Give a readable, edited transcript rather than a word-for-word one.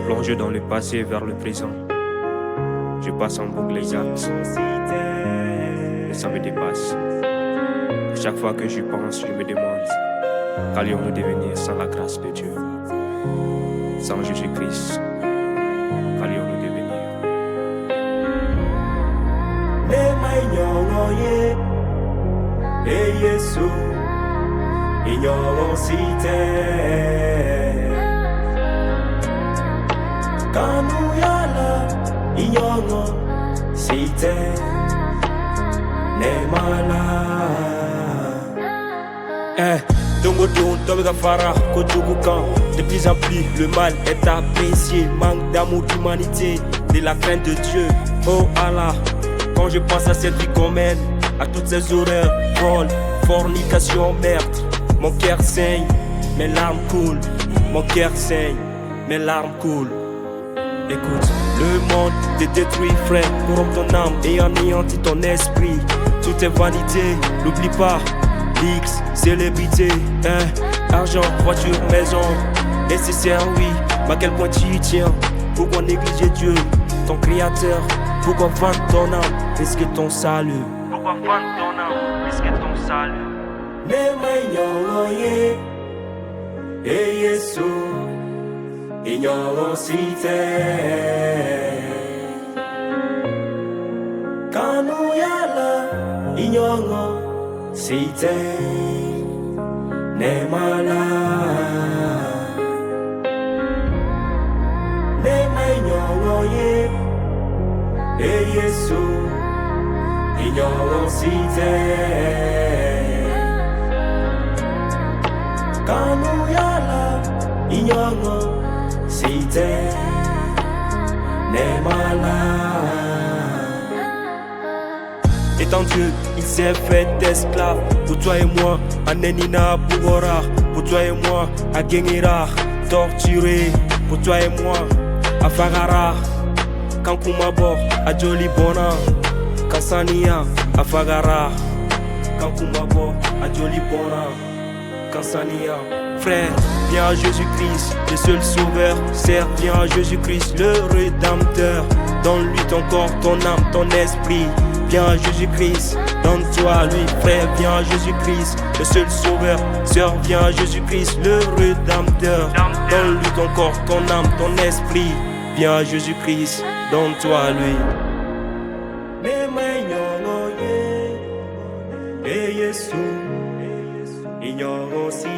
Plongé dans le passé vers le présent. Je passe en boucle les actes. Et ça me dépasse. Chaque fois que j'y pense, je me demande qu'allions-nous devenir sans la grâce de Dieu? Sans Jésus-Christ, qu'allions-nous devenir? Et Yesu, ignorons si quand nous yala, ignorons si n'est malade. Dongo don, Tobe Gafara, Kojogukan. De plus en plus, le mal est apprécié. Manque d'amour, d'humanité, de la crainte de Dieu. Oh Allah, quand je pense à cette vie qu'on mène, à toutes ces horreurs, vol, fornication, meurtre, mon cœur saigne, mes larmes coulent. Mon cœur saigne, mes larmes coulent. Écoute, le monde te détruit, frère, corrompt ton âme et anéantit ton esprit. Tout est vanité, n'oublie pas. X, célébrité, argent, voiture, maison, nécessaire, oui, mais à quel point tu y tiens? Pourquoi négliger Dieu, ton créateur? Pourquoi vendre ton âme, risquer ton salut? Pourquoi vendre ton âme, risquer ton salut? Et Yesu, ignorons si quand nous yala, ignorons si n'est malade. Et Yesu, ignorons si quand nous yala, ignorons si n'est malade. Étant Dieu, il s'est fait esclave. Pour toi et moi, à Nenina Bougora. Pour toi et moi, à Gengira, torturé. Pour toi et moi, à Fagara. Kankumabo, à Joli Bona. Kansania, à Fagara. Kankumabo, à Joli Bona. Kansania. Frère, viens à Jésus-Christ, le seul sauveur. Sers, viens à Jésus-Christ, le rédempteur. Donne-lui ton corps, ton âme, ton esprit. Viens à Jésus-Christ, donne-toi à lui, frère, viens à Jésus-Christ, le seul sauveur. Sœur, viens à Jésus-Christ, le rédempteur. Donne-lui ton corps, ton âme, ton esprit. Viens à Jésus-Christ, donne-toi à lui. Et Yesu, ignorons si